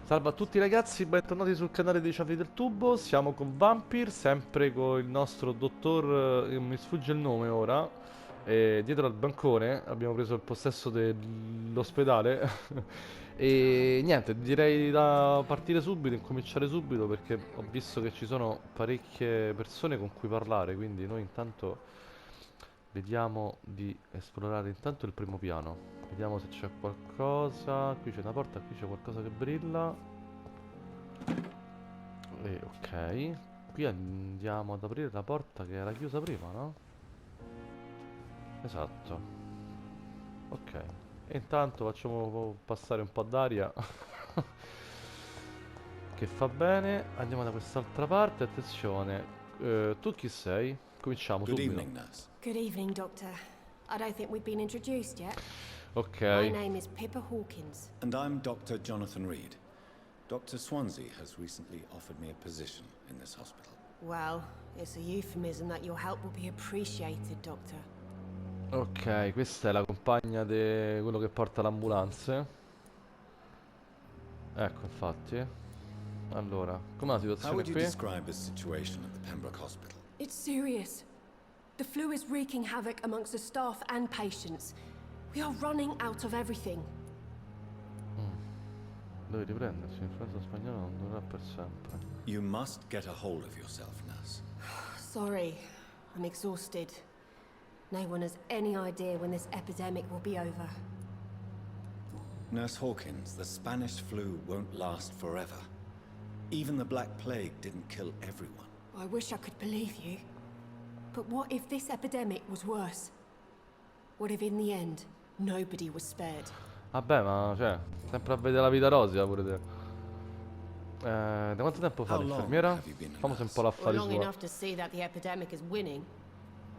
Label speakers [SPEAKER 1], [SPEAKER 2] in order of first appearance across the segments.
[SPEAKER 1] Salve a tutti ragazzi, bentornati sul canale dei ciafri del Tubo. Siamo con Vampyr, sempre con il nostro dottor, mi sfugge il nome ora. Dietro al bancone abbiamo preso il possesso dell'ospedale. E niente, direi da partire subito, incominciare subito perché ho visto che ci sono parecchie persone con cui parlare, quindi noi intanto vediamo di esplorare intanto il primo piano. Vediamo se c'è qualcosa. Qui c'è una porta, qui c'è qualcosa che brilla. E ok. Qui andiamo ad aprire la porta che era chiusa prima, no? Esatto. Ok. E intanto facciamo passare un po' d'aria. Che fa bene. Andiamo da quest'altra parte. Attenzione. Tu chi sei? Cominciamo
[SPEAKER 2] Good
[SPEAKER 1] subito.
[SPEAKER 2] evening, nurse.
[SPEAKER 3] Good evening, Doctor. I don't think we've been introduced yet. My
[SPEAKER 1] Ok.
[SPEAKER 3] name is Pippa Hawkins.
[SPEAKER 2] And I'm Dr. Jonathan Reed. Dr. Swansea has recently offered me a position in this hospital.
[SPEAKER 3] Well, it's a euphemism that your help will be appreciated, Doctor.
[SPEAKER 1] Ok, questa è la compagna di quello che porta l'ambulanza. Ecco, infatti. Allora, com'è la
[SPEAKER 2] How
[SPEAKER 1] situazione
[SPEAKER 2] would you
[SPEAKER 1] qui?
[SPEAKER 2] describe the situation at the Pembroke Hospital?
[SPEAKER 3] It's serious. The flu is wreaking havoc amongst the staff and patients. We are running out of everything.
[SPEAKER 1] Deve riprendersi, l'influenza spagnola non durerà per sempre.
[SPEAKER 2] You must get a hold of yourself, nurse.
[SPEAKER 3] Sorry, I'm exhausted. No one has any idea when this epidemic will be over.
[SPEAKER 2] Nurse Hawkins, the Spanish flu won't last forever. Even the Black Plague didn't kill everyone.
[SPEAKER 3] I wish I could believe you. But what if this epidemic was worse? What if in the end, nobody was spared?
[SPEAKER 1] Vabbè, ma cioè, sempre a vedere la vita rosica pure te. Da quanto tempo fa
[SPEAKER 2] How long
[SPEAKER 1] l'infermiera?
[SPEAKER 2] have you been a
[SPEAKER 1] Famosa un po'
[SPEAKER 2] nurse?
[SPEAKER 3] Well,
[SPEAKER 1] l'affari
[SPEAKER 3] long
[SPEAKER 1] sua.
[SPEAKER 3] enough to see that the epidemic is winning.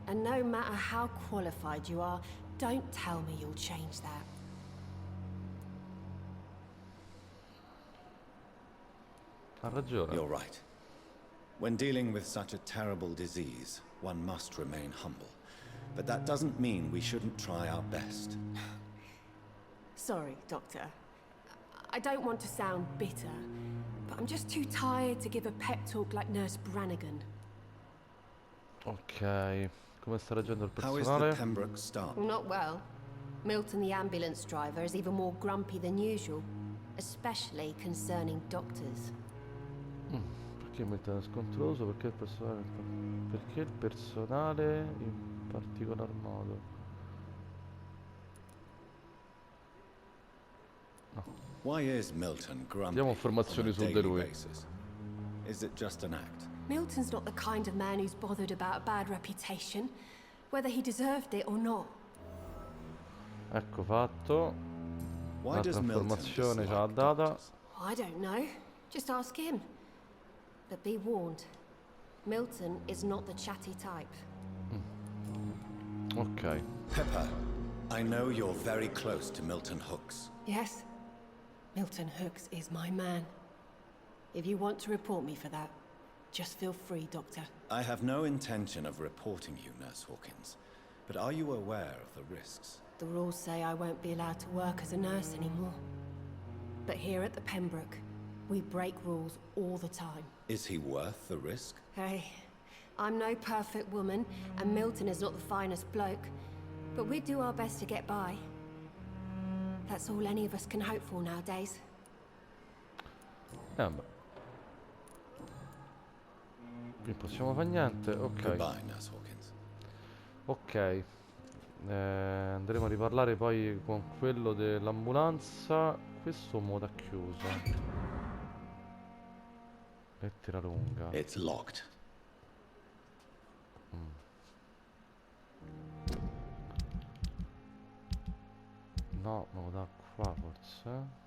[SPEAKER 3] And no matter how qualified you are, don't tell me you'll change that.
[SPEAKER 1] Ha ragione.
[SPEAKER 2] You're right. When dealing with such a terrible disease, one must remain humble. But that doesn't mean we shouldn't try our best.
[SPEAKER 3] Sorry, Doctor. I don't want to sound bitter, but I'm just too tired to give a pep talk like Nurse Brannigan.
[SPEAKER 1] Ok, come sta reagendo il
[SPEAKER 2] How is the
[SPEAKER 1] personale?
[SPEAKER 2] Pembroke staff?
[SPEAKER 3] Well, not well. Milton, the ambulance driver, is even more grumpy than usual, especially concerning doctors.
[SPEAKER 1] Perché mette scontroso? Perché il personale in particolar modo?
[SPEAKER 2] Why is Milton grumpy
[SPEAKER 1] Diamo
[SPEAKER 2] on
[SPEAKER 1] informazioni
[SPEAKER 2] a
[SPEAKER 1] su di
[SPEAKER 2] daily
[SPEAKER 1] lui.
[SPEAKER 2] basis? Is it just an act?
[SPEAKER 3] Milton's not the kind of man who's bothered about a bad reputation, whether he deserved it or not.
[SPEAKER 1] Ecco fatto.
[SPEAKER 2] Why does
[SPEAKER 1] Un'altra
[SPEAKER 2] Milton
[SPEAKER 1] informazione ce l'ha
[SPEAKER 2] dislike
[SPEAKER 1] data.
[SPEAKER 2] doctors?
[SPEAKER 3] I don't know. Just ask him. But be warned. Milton is not the chatty type.
[SPEAKER 1] Ok.
[SPEAKER 2] Pepper, I know you're very close to Milton Hooks.
[SPEAKER 3] Yes? Milton Hooks is my man. If you want to report me for that, just feel free, Doctor.
[SPEAKER 2] I have no intention of reporting you, Nurse Hawkins. But are you aware of the risks?
[SPEAKER 3] The rules say I won't be allowed to work as a nurse anymore. But here at the Pembroke, we break rules all the time.
[SPEAKER 2] Is he worth the risk?
[SPEAKER 3] Hey, I'm no perfect woman, and Milton is not the finest bloke, but we do our best to get by. That's all any of us can hope for nowadays.
[SPEAKER 1] Vabbè. Qui non possiamo fare niente. Ok.
[SPEAKER 2] Goodbye, Nurse Hawkins.
[SPEAKER 1] Ok. Andremo a riparlare poi con quello dell'ambulanza. Questo mo da chiuso. Lettera lunga.
[SPEAKER 2] It's locked.
[SPEAKER 1] No, me lo dà qua forse.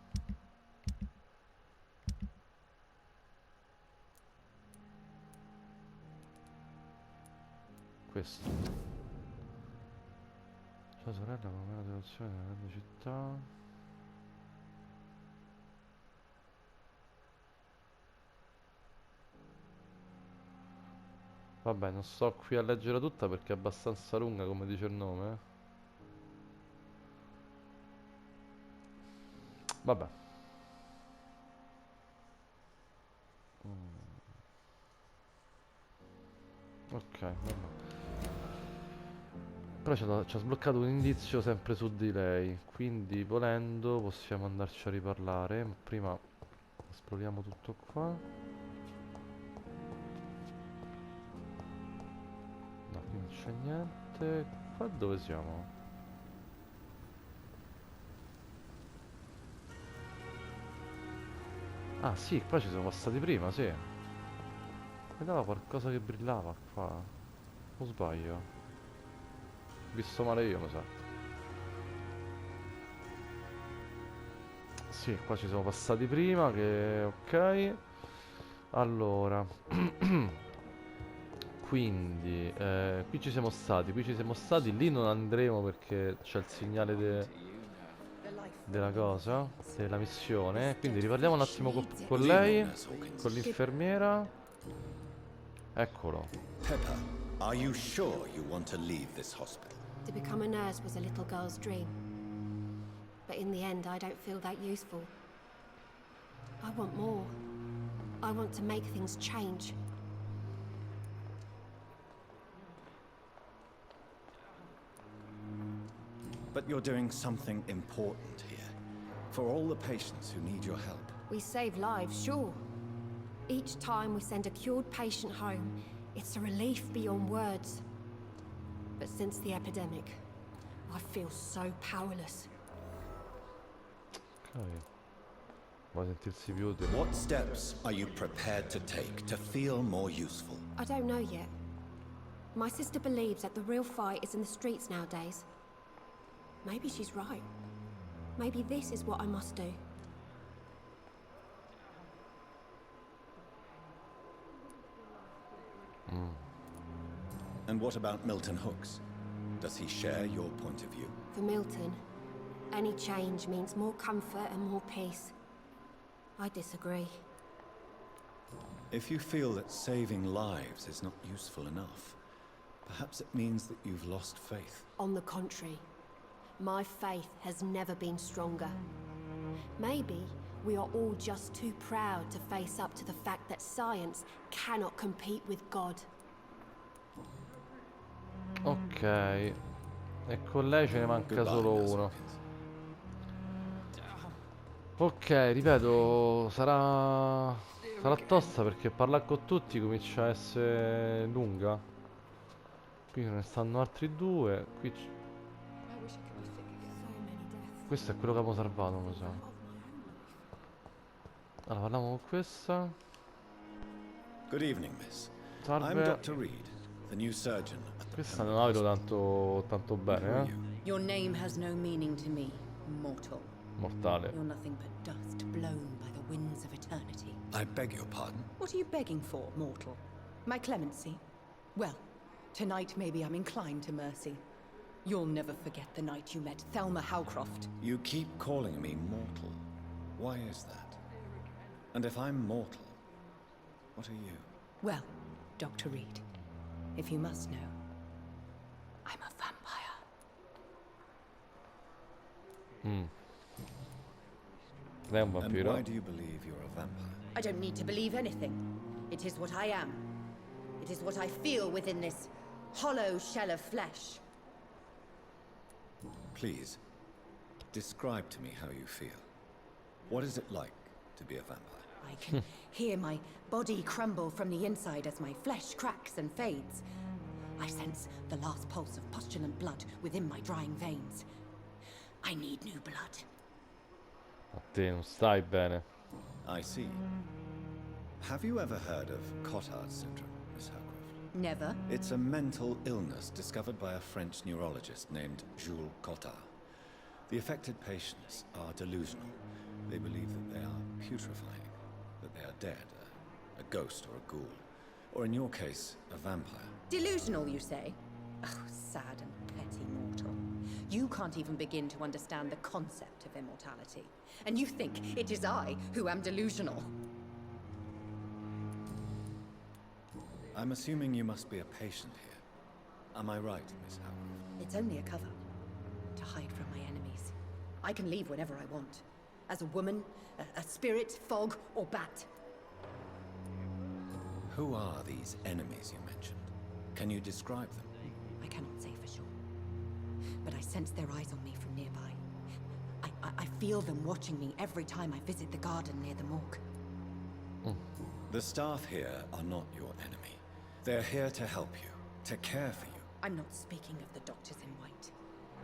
[SPEAKER 1] Questo. Sua sorella con meno devozione nella grande città. Vabbè, non sto qui a leggere tutta perché è abbastanza lunga come dice il nome. Vabbè. Ok, vabbè. Però ci ha sbloccato un indizio sempre su di lei, quindi volendo possiamo andarci a riparlare, ma prima esploriamo tutto qua. No, qui non c'è niente. Qua dove siamo? Ah sì, qua ci siamo passati prima, sì. Vedeva qualcosa che brillava qua. O sbaglio? Ho visto male io, mi sa. Sì, qua ci siamo passati prima, che ok. Allora, quindi, qui ci siamo stati, lì non andremo perché c'è il segnale della cosa, della missione. Quindi riparliamo un attimo con
[SPEAKER 2] Good evening,
[SPEAKER 1] lei,
[SPEAKER 2] Nurse
[SPEAKER 1] con
[SPEAKER 2] Hawkins.
[SPEAKER 1] l'infermiera. Eccolo.
[SPEAKER 2] Pepper, are you sure you want to leave this hospital?
[SPEAKER 3] To become a nurse was a little girl's dream. But in the end, I don't feel that useful. I want more. I want to make things change.
[SPEAKER 2] But you're doing something important here. For all the patients who need your help.
[SPEAKER 3] We save lives, sure. Each time we send a cured patient home, it's a relief beyond words. But since the epidemic, I feel so powerless.
[SPEAKER 1] Ok. Vuoi sentirsi più utile?
[SPEAKER 2] What steps are you prepared to take to feel more useful?
[SPEAKER 3] I don't know yet. My sister believes that the real fight is in the streets nowadays. Maybe she's right. Maybe this is what I must do.
[SPEAKER 2] And what about Milton Hooks? Does he share your point of view?
[SPEAKER 3] For Milton, any change means more comfort and more peace. I disagree.
[SPEAKER 2] If you feel that saving lives is not useful enough, perhaps it means that you've lost faith.
[SPEAKER 3] On the contrary, my faith has never been stronger. Maybe we are all just too proud to face up to the fact that science cannot compete with God.
[SPEAKER 1] Ok. E con lei ce ne manca
[SPEAKER 2] Goodbye,
[SPEAKER 1] solo
[SPEAKER 2] Nurse
[SPEAKER 1] uno.
[SPEAKER 2] Hawkins.
[SPEAKER 1] Ok, ripeto, sarà tosta perché parlare con tutti comincia a essere lunga. Qui ce ne stanno altri due. Questo è quello che abbiamo salvato, lo so. Allora, parliamo con questa.
[SPEAKER 2] Good evening, miss. I'm
[SPEAKER 1] Salve.
[SPEAKER 2] Dr. Reed, the new surgeon at the
[SPEAKER 1] Questa non la vedo tanto
[SPEAKER 2] Who are
[SPEAKER 1] bene,
[SPEAKER 2] you?
[SPEAKER 4] Your name has no meaning to me, mortal.
[SPEAKER 1] Mortale.
[SPEAKER 4] You're nothing but dust blown by the winds of eternity.
[SPEAKER 2] I beg your pardon?
[SPEAKER 4] What are you begging for, mortal? My clemency? Well, tonight maybe I'm inclined to mercy. You'll never forget the night you met Thelma Howcroft.
[SPEAKER 2] You keep calling me mortal. Why is that? And if I'm mortal, what are you?
[SPEAKER 4] Well, Dr. Reed, if you must know, I'm a vampire.
[SPEAKER 1] Lei è un
[SPEAKER 2] And
[SPEAKER 1] vampiro?
[SPEAKER 2] why do you believe you're a vampire?
[SPEAKER 4] I don't need to believe anything. It is what I am. It is what I feel within this hollow shell of flesh.
[SPEAKER 2] Please, describe to me how you feel. What is it like to be a vampire?
[SPEAKER 4] I can hear my body crumble from the inside as my flesh cracks and fades. I sense the last pulse of postulant blood within my drying veins. I need new blood.
[SPEAKER 1] A te non stai bene.
[SPEAKER 2] I see. Have you ever heard of Cotard's syndrome, Miss Howcroft?
[SPEAKER 4] Never.
[SPEAKER 2] It's a mental illness discovered by a French neurologist named Jules Cotard. The affected patients are delusional. They believe that they are putrefying, that they are dead, a ghost or a ghoul, or in your case, a vampire.
[SPEAKER 4] Delusional, you say? Oh, sad and petty mortal. You can't even begin to understand the concept of immortality. And you think it is I who am delusional.
[SPEAKER 2] I'm assuming you must be a patient here. Am I right, Miss Howcroft?
[SPEAKER 4] It's only a cover. To hide from my enemies. I can leave whenever I want. As a woman, a spirit, fog, or bat.
[SPEAKER 2] Who are these enemies you mentioned? Can you describe them?
[SPEAKER 4] I cannot say for sure. But I sense their eyes on me from nearby. I feel them watching me every time I visit the garden near the morgue.
[SPEAKER 2] The staff here are not your enemy. They're here to help you, to care for you.
[SPEAKER 4] I'm not speaking of the doctors in white.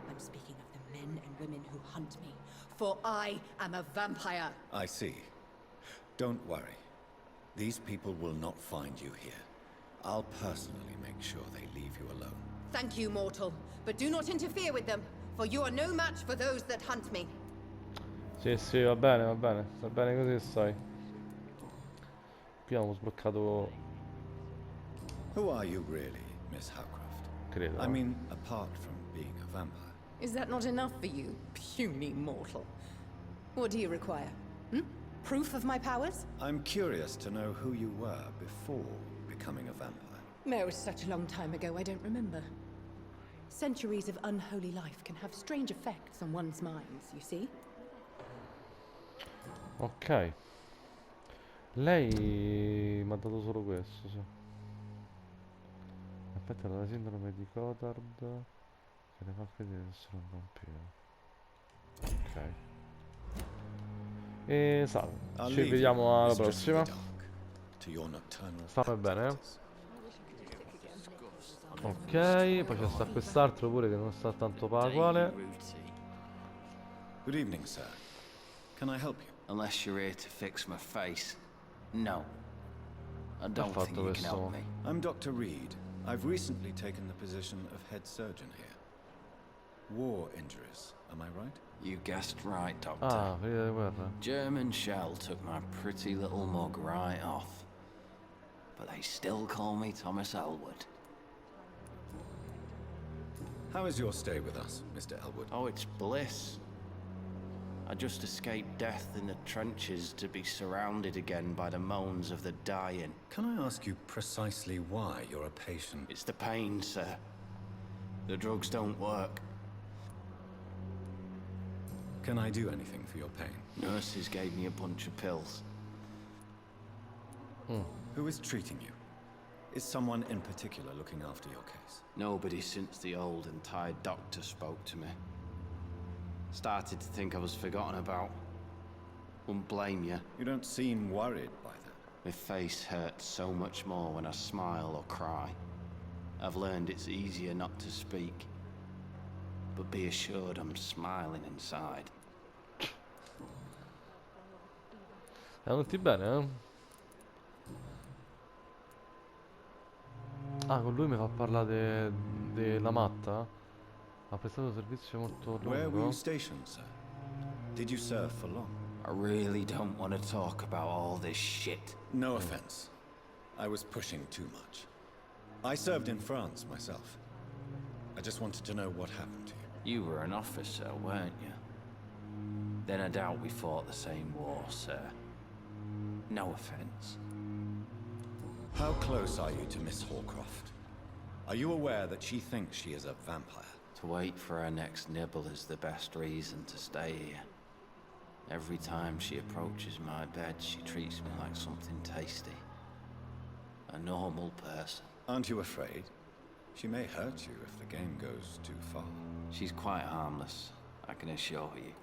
[SPEAKER 4] I'm speaking of the men and women who hunt me. For I am a vampire.
[SPEAKER 2] I see. Don't worry. These people will not find you here. I'll personally make sure they leave you alone.
[SPEAKER 4] Thank you, mortal. But do not interfere with them, for you are no match for those that hunt me.
[SPEAKER 1] Sì, sì, va bene, va bene. Va bene così, sai. Qui abbiamo sbloccato...
[SPEAKER 2] Who are you really, Miss Howcroft?
[SPEAKER 1] credo.
[SPEAKER 2] I mean, apart from being a vampire.
[SPEAKER 4] Is that not enough for you, puny mortal? What do you require? Proof of my powers?
[SPEAKER 2] I'm curious to know who you were before becoming a vampire.
[SPEAKER 4] It was such a long time ago, I don't remember. Centuries of unholy life can have strange effects on one's minds, you see?
[SPEAKER 1] Ok. Lei mi ha dato solo questo, sì. Aspetta, la sindrome di Cotard che le fa credere di essere un vampiro. Ok. E salve.
[SPEAKER 2] I'll
[SPEAKER 1] Ci
[SPEAKER 2] leave
[SPEAKER 1] vediamo
[SPEAKER 2] you,
[SPEAKER 1] alla
[SPEAKER 2] mistress of the
[SPEAKER 1] prossima.
[SPEAKER 2] dark, to your nocturnal
[SPEAKER 1] Stammi bene,
[SPEAKER 2] activities.
[SPEAKER 1] Ok, poi c'è sta quest'altro pure che non sta tanto quale.
[SPEAKER 2] Good evening, sir. Can I help you?
[SPEAKER 5] Unless you're here to fix my face. No. I don't
[SPEAKER 1] fatto
[SPEAKER 5] think you can help
[SPEAKER 1] questo?
[SPEAKER 5] me.
[SPEAKER 2] I'm Dr. Reed. I've recently taken the position of head surgeon here. War injuries, am I right?
[SPEAKER 5] You guessed right, Doctor.
[SPEAKER 1] Ah, ferita di guerra.
[SPEAKER 5] German shell took my pretty little mug right off. But they still call me Thomas Elwood.
[SPEAKER 2] How is your stay with us, Mr. Elwood?
[SPEAKER 5] Oh, it's bliss. I just escaped death in the trenches to be surrounded again by the moans of the dying.
[SPEAKER 2] Can I ask you precisely why you're a patient?
[SPEAKER 5] It's the pain, sir. The drugs don't work.
[SPEAKER 2] Can I do anything for your pain?
[SPEAKER 5] Nurses gave me a bunch of pills.
[SPEAKER 2] Who is treating you? Is someone in particular looking after your case?
[SPEAKER 5] Nobody since the old and tired doctor spoke to me. Started to think I was forgotten about. Wouldn't blame you.
[SPEAKER 2] You don't seem worried by that.
[SPEAKER 5] My face hurts so much more when I smile or cry. I've learned it's easier not to speak. But be assured I'm smiling inside.
[SPEAKER 1] Siamo tutti bene, eh? Ah, con lui mi fa parlare della matta. Ha prestato servizio molto
[SPEAKER 2] Where were
[SPEAKER 1] lungo.
[SPEAKER 2] you stationed, sir? Did you serve for long?
[SPEAKER 5] I really don't want to talk about all this shit.
[SPEAKER 2] No offense. I was pushing too much. I served in France myself. I just wanted to know what happened to you.
[SPEAKER 5] You were an officer, weren't you? Then I doubt we fought the same war, sir. No offense.
[SPEAKER 2] How close are you to Miss Hallcroft? Are you aware that she thinks she is a vampire?
[SPEAKER 5] To wait for her next nibble is the best reason to stay here. Every time she approaches my bed, she treats me like something tasty. A normal person.
[SPEAKER 2] Aren't you afraid? She may hurt you if the game goes too far.
[SPEAKER 5] She's quite harmless, I can assure you.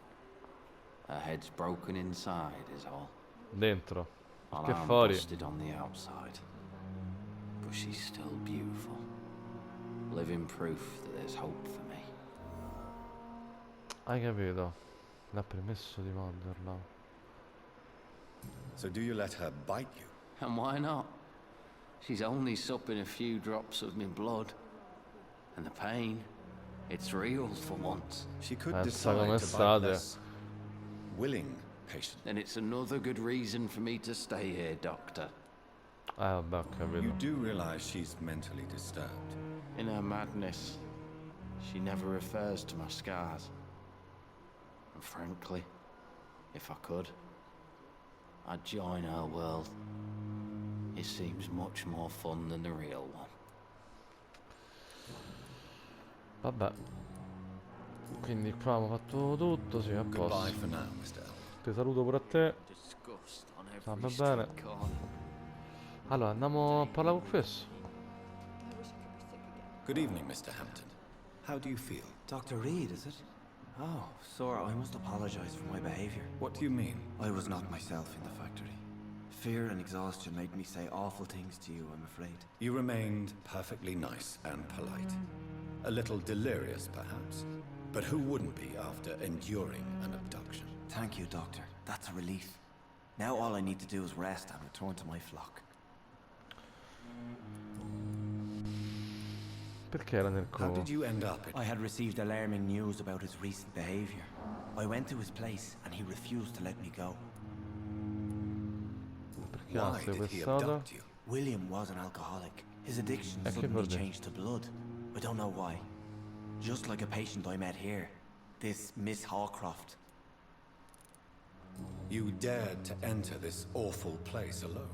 [SPEAKER 5] Her head's broken inside is all.
[SPEAKER 1] Dentro.
[SPEAKER 5] While
[SPEAKER 1] Che
[SPEAKER 5] I'm
[SPEAKER 1] fuori.
[SPEAKER 5] busted on the outside. But she's still beautiful. Living proof that there's hope for me.
[SPEAKER 1] Hai capito? Le ha permesso di morderla.
[SPEAKER 2] So do you let her bite you?
[SPEAKER 5] And why not? She's only supping a few drops of my blood. And the pain, it's real for once.
[SPEAKER 2] She could
[SPEAKER 1] Pensa
[SPEAKER 2] decide
[SPEAKER 1] come
[SPEAKER 2] to bite
[SPEAKER 1] state.
[SPEAKER 2] less willing patient.
[SPEAKER 5] Then it's another good reason for me to stay here, Doctor.
[SPEAKER 1] Vabbè, ho capito.
[SPEAKER 2] You do realize she's mentally disturbed.
[SPEAKER 5] In her madness, she never refers to my scars. And frankly, if I could, I'd join her world. It seems much more fun than the real one.
[SPEAKER 1] Vabbè. Quindi qua abbiamo fatto tutto, sì, a
[SPEAKER 2] Goodbye
[SPEAKER 1] posto.
[SPEAKER 2] for now, Mr. Elwood.
[SPEAKER 1] Ti saluto pure a te.
[SPEAKER 5] Disgust on
[SPEAKER 1] Va
[SPEAKER 5] every
[SPEAKER 1] bene.
[SPEAKER 5] street corner.
[SPEAKER 1] Allora, andiamo a parlare con questo.
[SPEAKER 2] Good evening, Mr. Hampton. How do you feel?
[SPEAKER 6] Dr. Reed, is it? Oh, sir, I must apologize for my behavior.
[SPEAKER 2] What do you mean?
[SPEAKER 6] I was not myself in the factory. Fear and exhaustion made me say awful things to you, I'm afraid.
[SPEAKER 2] You remained perfectly nice and polite. A little delirious, perhaps. But who wouldn't be after enduring an abduction?
[SPEAKER 6] Thank you, Doctor. That's a relief. Now all I need to do is rest and return to my flock.
[SPEAKER 1] Perché era nel
[SPEAKER 2] How
[SPEAKER 1] covo?
[SPEAKER 2] did you end up
[SPEAKER 6] I had received alarming news about his recent behavior. I went to his place and he refused to let me go.
[SPEAKER 1] Perché ha
[SPEAKER 2] Why did he
[SPEAKER 1] sequestrato?
[SPEAKER 2] abduct you?
[SPEAKER 6] William was an alcoholic. His addiction
[SPEAKER 1] che
[SPEAKER 6] suddenly
[SPEAKER 1] vuol dire?
[SPEAKER 6] changed to blood. I don't know why. Just like a patient I met here. This Miss Hawcroft.
[SPEAKER 2] You dared to enter this awful place alone.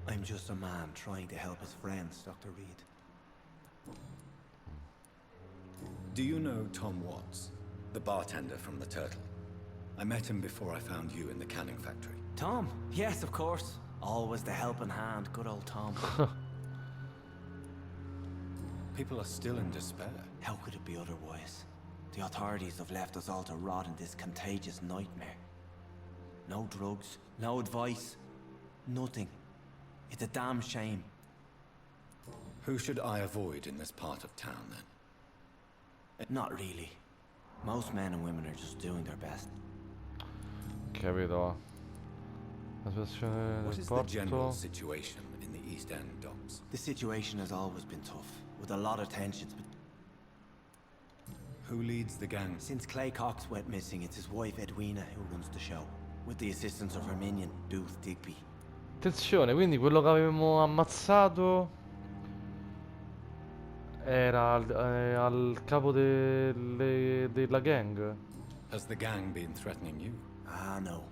[SPEAKER 6] I'm just a man trying to help his friends, Dr. Reed.
[SPEAKER 2] Do you know Tom Watts, the bartender from the Turtle? I met him before I found you in the canning factory.
[SPEAKER 6] Tom? Yes, of course. Always the helping hand, good old Tom.
[SPEAKER 2] People are still in despair.
[SPEAKER 6] How could it be otherwise? The authorities have left us all to rot in this contagious nightmare. No drugs, no advice, nothing. It's a damn shame.
[SPEAKER 2] Who should I avoid in this part of town, then?
[SPEAKER 6] Not really. Most men and women are just doing their best.
[SPEAKER 1] Capito. La situazione
[SPEAKER 2] What
[SPEAKER 1] del
[SPEAKER 2] is the general
[SPEAKER 1] porto.
[SPEAKER 2] situation in the East End docks?
[SPEAKER 6] The situation has always been tough, with a lot of tensions, but
[SPEAKER 2] Who leads the gang?
[SPEAKER 6] since Clay Cox went missing, it's his wife Edwina who runs the show, with the assistance of her minion, Booth Digby.
[SPEAKER 1] Attenzione, quindi quello che avevamo ammazzato era al capo della gang.
[SPEAKER 2] Has the gang been threatening you?
[SPEAKER 6] Ah, no.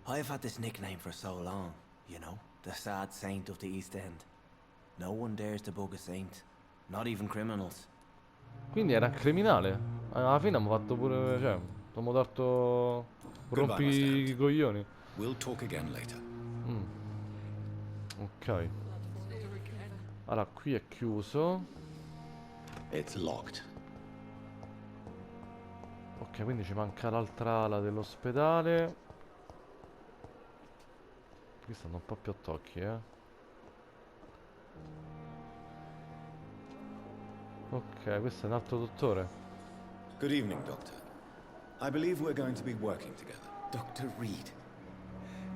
[SPEAKER 6] I've had this nickname for so long, you know, the sad saint of the East End. No one dares to bug a saint, not even criminals.
[SPEAKER 1] Quindi era criminale. Alla fine abbiamo fatto pure, cioè, abbiamo dato rompi
[SPEAKER 2] Mr.
[SPEAKER 1] i coglioni.
[SPEAKER 2] We'll talk again later.
[SPEAKER 1] Ok. Allora, qui è chiuso.
[SPEAKER 2] It's locked.
[SPEAKER 1] Ok, quindi ci manca l'altra ala dell'ospedale. Qui stanno un po' più a tocchi, Ok, questo è un altro dottore.
[SPEAKER 2] Good evening, Doctor. I believe we're going to be working together.
[SPEAKER 7] Dr. Reed.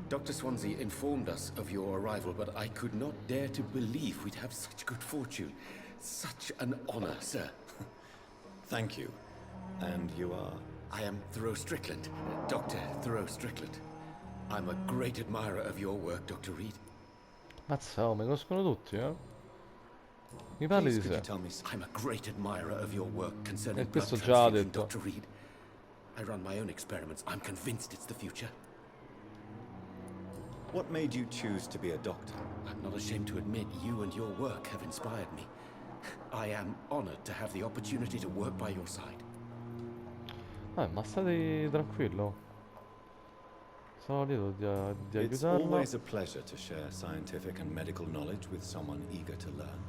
[SPEAKER 7] Dr. Swansea informed us of your arrival, but I could not dare to believe we'd have such good fortune. Such an honor, sir.
[SPEAKER 2] Thank you. And you are?
[SPEAKER 7] I am Thoreau Strickland, Dr. Thoreau Strickland. I'm a great admirer of your work, Dr. Reed.
[SPEAKER 1] Mazza, oh, mi conoscono tutti, Mi parli
[SPEAKER 2] Please,
[SPEAKER 1] di
[SPEAKER 2] could you
[SPEAKER 1] sé.
[SPEAKER 2] tell me
[SPEAKER 7] I'm a great admirer of your work concerning blood
[SPEAKER 1] questo già ha
[SPEAKER 7] transfusion,
[SPEAKER 1] detto.
[SPEAKER 7] Dr. Reed. I run my own experiments. I'm convinced it's the future.
[SPEAKER 2] what made you choose to be a doctor?
[SPEAKER 7] I'm not ashamed to admit you and your work have inspired me. I am honored to have the opportunity to work by your side.
[SPEAKER 1] Ma stai tranquillo. Sono lieto di
[SPEAKER 2] It's
[SPEAKER 1] aiutarlo.
[SPEAKER 2] always a pleasure to share scientific and medical knowledge with someone eager to learn.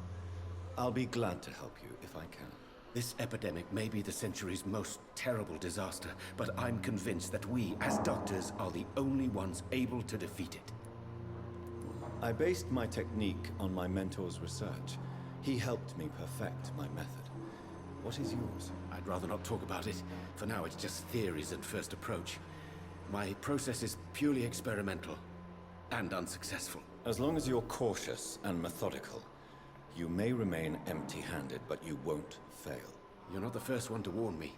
[SPEAKER 2] I'll be glad to help you if I can.
[SPEAKER 7] This epidemic may be the century's most terrible disaster, but I'm convinced that we, as doctors, are the only ones able to defeat it.
[SPEAKER 2] I based my technique on my mentor's research. He helped me perfect my method. What is yours?
[SPEAKER 7] I'd rather not talk about it. For now, it's just theories and first approach. My process is purely experimental and unsuccessful.
[SPEAKER 2] As long as you're cautious and methodical, you may remain empty-handed, but you won't fail.
[SPEAKER 7] You're not the first one to warn me,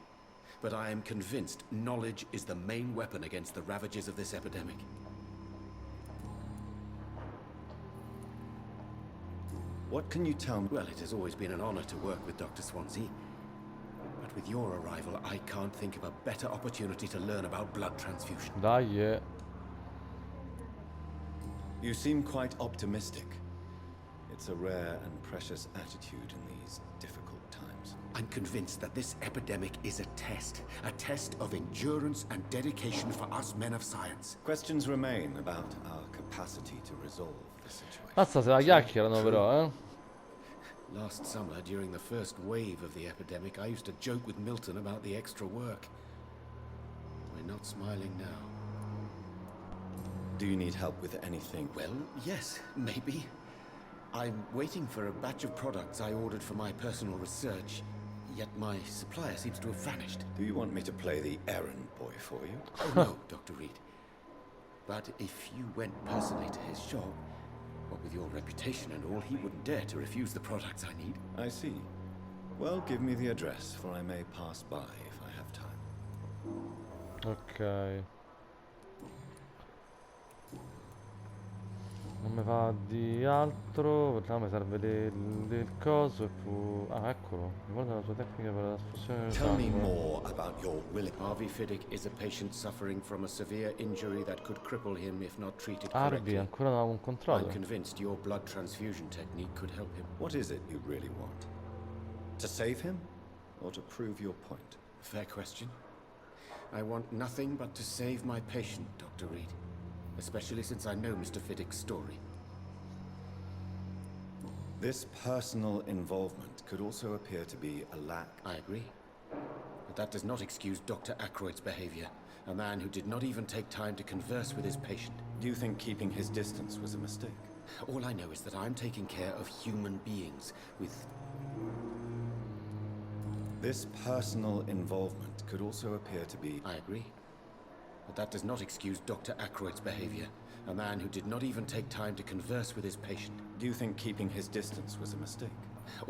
[SPEAKER 7] but I am convinced knowledge is the main weapon against the ravages of this epidemic.
[SPEAKER 2] What can you tell me?
[SPEAKER 7] Well, it has always been an honor to work with Dr. Swansea. But with your arrival, I can't think of a better opportunity to learn about blood transfusion.
[SPEAKER 1] Dai,
[SPEAKER 2] You seem quite optimistic. It's a rare and precious attitude in these difficult times.
[SPEAKER 7] I'm convinced that this epidemic is a test of endurance and dedication for us men of science.
[SPEAKER 2] Questions remain about our capacity to resolve the situation.
[SPEAKER 1] mazza se la chiacchierano però,
[SPEAKER 7] Last summer, during the first wave of the epidemic, I used to joke with Milton about the extra work. We're not smiling now.
[SPEAKER 2] Do you need help with anything?
[SPEAKER 7] Well, yes, maybe. I'm waiting for a batch of products I ordered for my personal research, yet my supplier seems to have vanished.
[SPEAKER 2] Do you want me to play the errand boy for you?
[SPEAKER 7] Oh, no, Dr. Reed. But if you went personally to his shop, what with your reputation and all, he wouldn't dare to refuse the products I need.
[SPEAKER 2] I see. Well, give me the address, for I may pass by if I have time.
[SPEAKER 1] Ok. Non mi fa di altro, perché mi serve del coso e fu... Ah, eccolo. Riguarda la sua tecnica per la trasfusione del
[SPEAKER 2] Tell me
[SPEAKER 1] sangue.
[SPEAKER 2] more about your willing...
[SPEAKER 7] Harvey Fiddick is a patient suffering from a severe injury that could cripple him if not treated
[SPEAKER 1] Harvey,
[SPEAKER 7] correctly.
[SPEAKER 1] ancora non avevo incontrato.
[SPEAKER 7] I'm convinced your blood transfusion technique could help him.
[SPEAKER 2] What is it you really want? To save him? Or to prove your point?
[SPEAKER 7] Fair question. I want nothing but to save my patient, Dr. Reed. Especially since I know Mr. Fiddick's story.
[SPEAKER 2] This personal involvement could also appear to be a lack...
[SPEAKER 7] I agree. But that does not excuse Dr. Ackroyd's behavior. A man who did not even take time to converse with his patient.
[SPEAKER 2] Do you think keeping his distance was a mistake?
[SPEAKER 7] All I know is that I'm taking care of human beings with...
[SPEAKER 2] This personal involvement could also appear to be...
[SPEAKER 7] I agree. But that does not excuse Dr. Ackroyd's behavior. A man who did not even take time to converse with his patient.
[SPEAKER 2] Do you think keeping his distance was a mistake?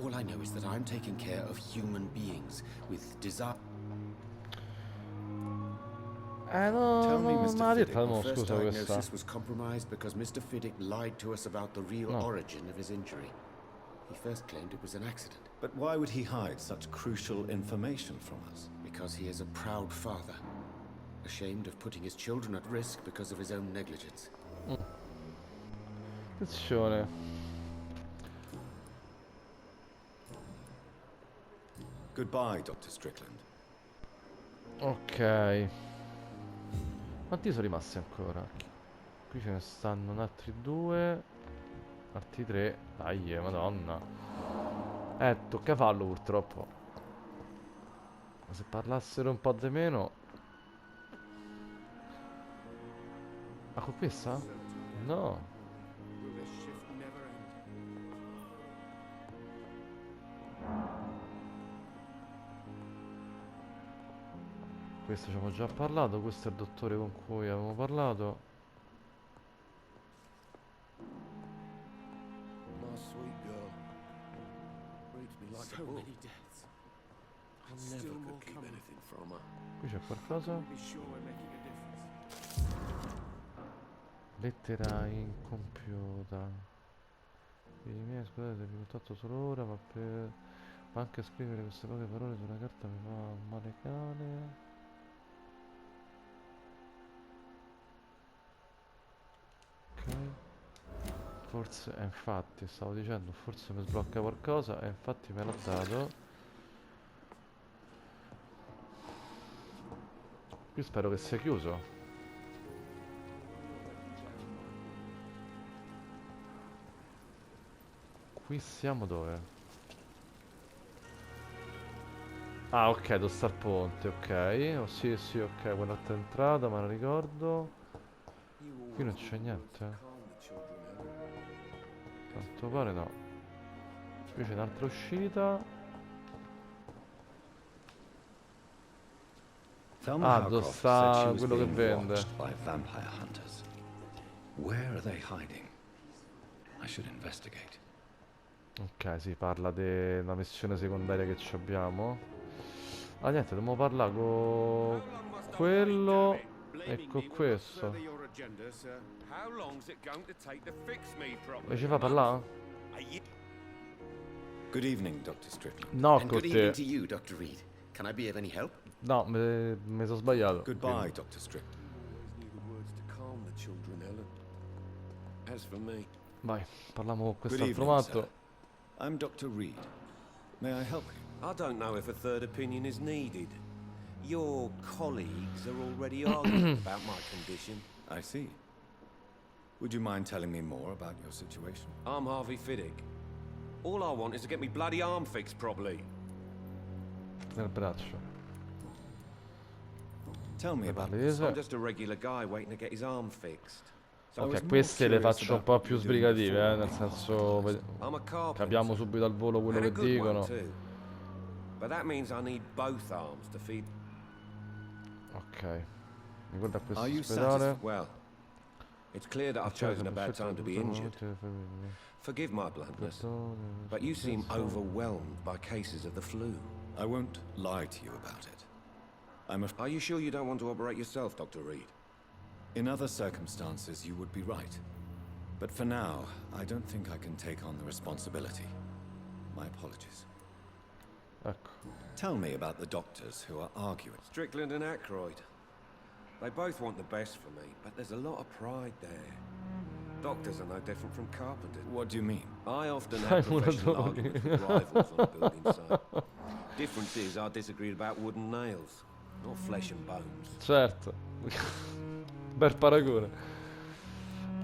[SPEAKER 7] All I know is that I'm taking care of human beings with desire...
[SPEAKER 1] No,
[SPEAKER 2] Tell me,
[SPEAKER 1] no,
[SPEAKER 2] Mr.
[SPEAKER 1] me l'ha
[SPEAKER 2] Fiddick,
[SPEAKER 1] detta, no,
[SPEAKER 7] Our first
[SPEAKER 1] scusa questa.
[SPEAKER 7] diagnosis was compromised because Mr. Fiddick lied to us about the real
[SPEAKER 1] No.
[SPEAKER 7] origin of his injury. He first claimed it was an accident.
[SPEAKER 2] But why would he hide such crucial information from us?
[SPEAKER 7] Because he is a proud father. Ashamed of putting his children at risk because of his own negligence.
[SPEAKER 1] Attenzione.
[SPEAKER 2] Goodbye, Dr. Strickland.
[SPEAKER 1] Ok. Quanti sono rimasti ancora? Qui ce ne stanno altri due. Altri tre. Dai, madonna. Tocca farlo purtroppo. Ma se parlassero un po' di meno. Ma con questa? No. Questo ci abbiamo già parlato, questo è il dottore con cui avevamo parlato.
[SPEAKER 8] My sweet girl. Reads me like a book.
[SPEAKER 7] deaths.
[SPEAKER 8] I never could keep anything from her.
[SPEAKER 1] Qui c'è qualcosa.
[SPEAKER 7] Be sure we're making a difference.
[SPEAKER 1] Lettera incompiuta. Figli miei, scusate, vi contatto solo ora, ma anche scrivere queste poche parole sulla carta mi fa un male cane. Ok. Forse, infatti, stavo dicendo, forse mi sblocca qualcosa e infatti me l'ha dato. Qui spero che sia chiuso. Qui siamo dove? Ah, ok, devo sta al ponte, ok. Oh, sì, sì, ok, quell'altra entrata, me la ricordo. Qui non c'è niente. Tanto pare no. Qui c'è un'altra uscita.
[SPEAKER 2] Thelma
[SPEAKER 1] Dove
[SPEAKER 2] Howcroft
[SPEAKER 1] sta
[SPEAKER 2] said she was
[SPEAKER 1] quello che
[SPEAKER 2] being
[SPEAKER 1] vende?
[SPEAKER 2] watched by vampire hunters. Where are they hiding? I should investigate.
[SPEAKER 1] Ok, si parla della missione secondaria che ci abbiamo. Ah, niente, dobbiamo parlare con quello e con questo. E ci fa parlare?
[SPEAKER 2] Good evening, Dr. Strickland.
[SPEAKER 1] No,
[SPEAKER 7] And
[SPEAKER 1] con
[SPEAKER 7] good
[SPEAKER 1] te.
[SPEAKER 7] evening to you, Dr. Reed. Can I be of any help?
[SPEAKER 1] No, mi sono sbagliato.
[SPEAKER 2] Goodbye,
[SPEAKER 1] quindi.
[SPEAKER 2] Dr. Strickland.
[SPEAKER 8] Always need the words to calm the children, Ellen. As for me,
[SPEAKER 1] Vai, parliamo con
[SPEAKER 2] Good
[SPEAKER 1] quest'altro
[SPEAKER 2] evening,
[SPEAKER 1] matto.
[SPEAKER 2] sir. I'm Dr. Reed. May I help you?
[SPEAKER 6] I don't know if a third opinion is needed. Your colleagues are already arguing about my condition.
[SPEAKER 2] I see. Would you mind telling me more about your situation?
[SPEAKER 6] I'm Harvey Fiddick.
[SPEAKER 8] All I want is to get me bloody arm fixed properly.
[SPEAKER 1] Nel braccio.
[SPEAKER 2] Tell me about
[SPEAKER 1] Palese.
[SPEAKER 8] I'm just a regular guy waiting to get his arm fixed. So
[SPEAKER 1] Ok, queste le faccio un po' più sbrigative, nel senso
[SPEAKER 8] I'm a carpenter.
[SPEAKER 1] capiamo subito al volo quello
[SPEAKER 8] And a
[SPEAKER 1] che
[SPEAKER 8] good one,
[SPEAKER 1] dicono.
[SPEAKER 8] too. But that means I need both arms to feed.
[SPEAKER 1] Ok. Ricorda questo
[SPEAKER 2] Are you
[SPEAKER 1] ospedale.
[SPEAKER 8] Well, it's clear that I've chosen a bad time to be injured. Forgive my bluntness, but you seem overwhelmed by cases of the flu.
[SPEAKER 2] I won't lie to you about it.
[SPEAKER 8] Are you sure you don't want to operate yourself, Dr. Reed?
[SPEAKER 2] In other circumstances, you would be right. But for now, I don't think I can take on the responsibility. My apologies.
[SPEAKER 1] Ecco.
[SPEAKER 2] Tell me about the doctors who are arguing.
[SPEAKER 8] Strickland and Aykroyd. They both want the best for me, but there's a lot of pride there. Doctors are no different from carpenters.
[SPEAKER 2] What do you mean?
[SPEAKER 8] I often have professional arguments with rivals on the building site. Difference is I disagreed about wooden nails, not flesh and bones.
[SPEAKER 1] Certo. Bel paragone.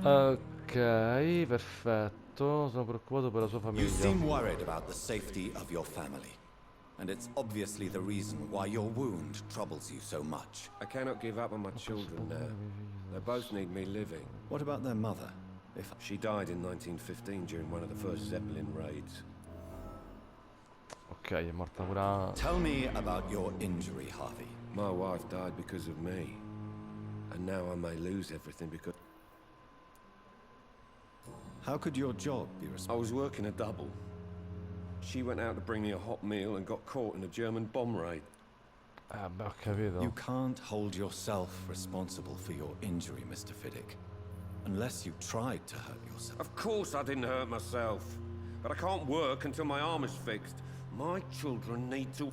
[SPEAKER 1] Ok, perfetto. Sono preoccupato per la sua
[SPEAKER 2] You
[SPEAKER 1] famiglia.
[SPEAKER 2] seem worried about the safety of your family. And it's obviously the reason why your wound troubles you so much.
[SPEAKER 8] I cannot give up on my children now. They both need me living.
[SPEAKER 2] What about their mother?
[SPEAKER 8] She died in 1915 during one of the first Zeppelin raids.
[SPEAKER 1] Ok, è morta pure.
[SPEAKER 2] Tell me about your injury, Harvey.
[SPEAKER 8] My wife died because of me. And now I may lose everything because...
[SPEAKER 2] How could your job be
[SPEAKER 8] I
[SPEAKER 2] responsible?
[SPEAKER 8] was working a double. She went out to bring me a hot meal and got caught in a German bomb raid.
[SPEAKER 1] Beh, ho capito.
[SPEAKER 2] You can't hold yourself responsible for your injury, Mr. Fiddick. Unless you tried to hurt yourself.
[SPEAKER 8] Of course I didn't hurt myself. But I can't work until my arm is fixed. My children need to...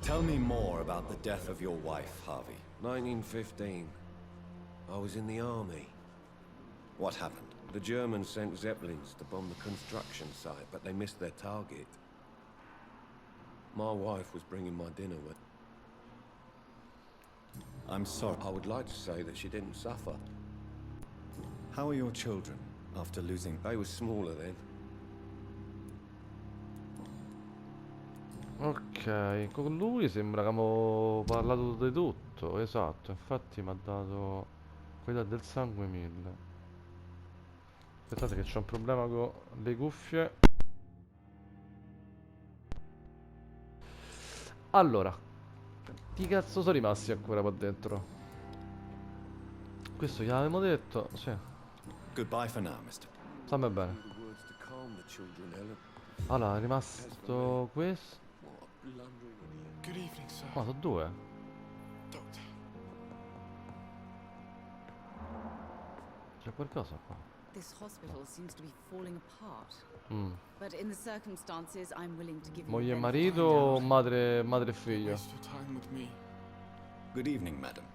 [SPEAKER 2] Tell me more about the death of your wife, Harvey.
[SPEAKER 8] 1915. I was in the army.
[SPEAKER 2] What happened?
[SPEAKER 8] The Germans sent Zeppelins to bomb the construction site, but they missed their target. My wife was bringing my dinner with...
[SPEAKER 2] I'm sorry.
[SPEAKER 8] I would like to say that she didn't suffer.
[SPEAKER 2] How are your children after losing?
[SPEAKER 8] They were smaller then.
[SPEAKER 1] Ok, con lui sembra che abbiamo parlato di tutto. Esatto, infatti mi ha dato quella del sangue 1000. Aspettate che c'è un problema con le cuffie. Allora, di cazzo sono rimasti ancora qua dentro? Questo gliel'avevamo detto, sì.
[SPEAKER 2] Goodbye for now, mister.
[SPEAKER 1] Stammi bene. Allora, è rimasto questo.
[SPEAKER 9] Good evening, sir.
[SPEAKER 1] Oh, sono due.
[SPEAKER 9] Doctor.
[SPEAKER 1] C'è qualcosa qua.
[SPEAKER 4] This hospital seems to be falling apart. But in the circumstances, I'm willing to give you
[SPEAKER 1] Moglie e
[SPEAKER 4] the benefit
[SPEAKER 1] marito
[SPEAKER 4] of the
[SPEAKER 1] o
[SPEAKER 4] doubt.
[SPEAKER 1] madre e figlio?
[SPEAKER 9] Waste your time with me.
[SPEAKER 2] Good evening, madam.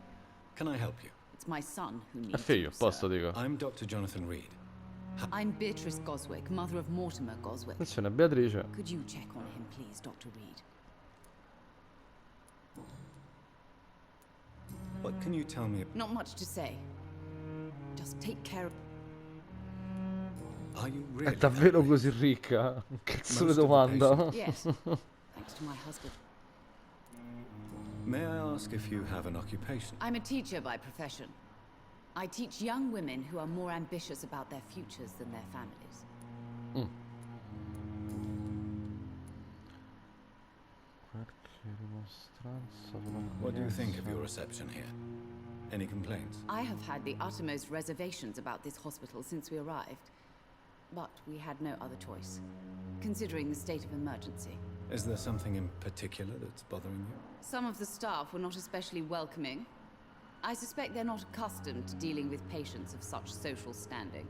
[SPEAKER 2] Can I help you?
[SPEAKER 4] It's my son who
[SPEAKER 1] E
[SPEAKER 4] needs
[SPEAKER 1] figlio,
[SPEAKER 4] you, sir.
[SPEAKER 1] posto dico.
[SPEAKER 2] I'm Dr. Jonathan Reed.
[SPEAKER 4] I'm Beatrice Goswick, mother of Mortimer Goswick.
[SPEAKER 1] Questa è una Beatrice.
[SPEAKER 4] Could you check on him, please, Dr. Reed?
[SPEAKER 2] What can you tell me?
[SPEAKER 4] Not much to say. Just take care of...
[SPEAKER 2] Are you
[SPEAKER 1] È
[SPEAKER 2] really?
[SPEAKER 1] davvero così ricca? Cazzo di
[SPEAKER 2] Most of the
[SPEAKER 1] domanda.
[SPEAKER 4] Yes. Thanks to my husband.
[SPEAKER 2] May I ask if you have an occupation?
[SPEAKER 4] I'm a teacher by profession. I teach young women who are more ambitious about their futures than their families.
[SPEAKER 1] Qualche rimostranza sulla
[SPEAKER 2] What do you think of
[SPEAKER 1] accoglienza?
[SPEAKER 2] your reception here? Any complaints?
[SPEAKER 4] I have had the uttermost reservations about this hospital since we arrived. But we had no other choice, considering the state of emergency.
[SPEAKER 2] Is there something in particular that's bothering you?
[SPEAKER 4] Some of the staff were not especially welcoming. I suspect they're not accustomed to dealing with patients of such social standing.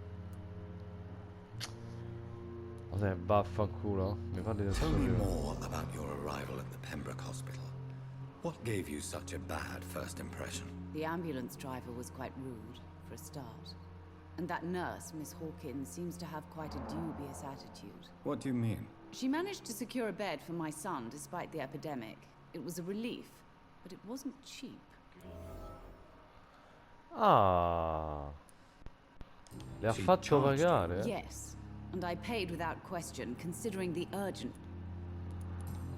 [SPEAKER 1] Cos'è? Vaffanculo? Mi parli del
[SPEAKER 2] Tell me
[SPEAKER 1] suo
[SPEAKER 2] more about your arrival at the Pembroke Hospital. What gave you such a bad first impression?
[SPEAKER 4] The ambulance driver was quite rude, for a start. And that nurse, Miss Hawkins, seems to have quite a dubious attitude.
[SPEAKER 2] What do you mean?
[SPEAKER 4] She managed to secure a bed for my son despite the epidemic. It was a relief, but it wasn't cheap.
[SPEAKER 1] Ah. Le ha
[SPEAKER 8] She
[SPEAKER 1] fatto
[SPEAKER 8] charged you.
[SPEAKER 1] pagare?
[SPEAKER 10] Yes, and I paid without question, considering the urgent.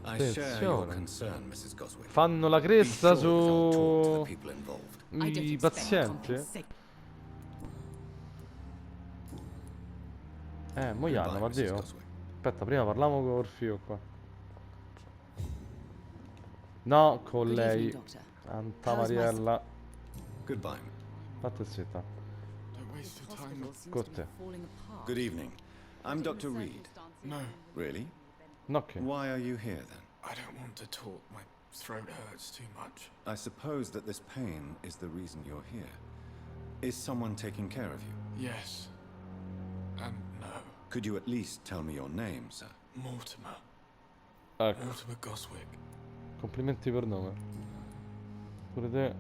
[SPEAKER 2] I share your
[SPEAKER 1] Attenzione.
[SPEAKER 2] concern, Mrs. Goswick.
[SPEAKER 1] Fanno la
[SPEAKER 2] Be
[SPEAKER 1] cresta
[SPEAKER 2] sure that I'll talk to the
[SPEAKER 1] su
[SPEAKER 2] people involved.
[SPEAKER 10] I don't
[SPEAKER 1] i
[SPEAKER 10] expect
[SPEAKER 1] pazienti? Mo gli hanno,
[SPEAKER 2] Goodbye,
[SPEAKER 1] ma
[SPEAKER 2] Mrs.
[SPEAKER 1] Dio.
[SPEAKER 2] Goswick.
[SPEAKER 1] Aspetta, prima parliamo con Orfeo qua. No, con
[SPEAKER 10] Good
[SPEAKER 1] lei.
[SPEAKER 10] evening, Doctor.
[SPEAKER 1] Santa
[SPEAKER 10] How's my
[SPEAKER 1] Mariella.
[SPEAKER 2] Goodbye.
[SPEAKER 1] Fate zitta.
[SPEAKER 9] Don't waste your time.
[SPEAKER 10] Hospital seems
[SPEAKER 1] Good
[SPEAKER 10] to be
[SPEAKER 1] day.
[SPEAKER 10] falling apart.
[SPEAKER 2] Good evening. I'm Dr. Reed.
[SPEAKER 9] No,
[SPEAKER 2] Really?
[SPEAKER 1] Ok.
[SPEAKER 2] Why are you here then?
[SPEAKER 9] I don't want to talk. My throat hurts too much.
[SPEAKER 2] I suppose that this pain is the reason you're here. Is someone taking care of you?
[SPEAKER 9] Yes. And no.
[SPEAKER 2] Could you at least tell me your name, sir?
[SPEAKER 9] Mortimer.
[SPEAKER 1] Ecco,
[SPEAKER 9] Mortimer Goswick.
[SPEAKER 1] complimenti per nome. Pure te.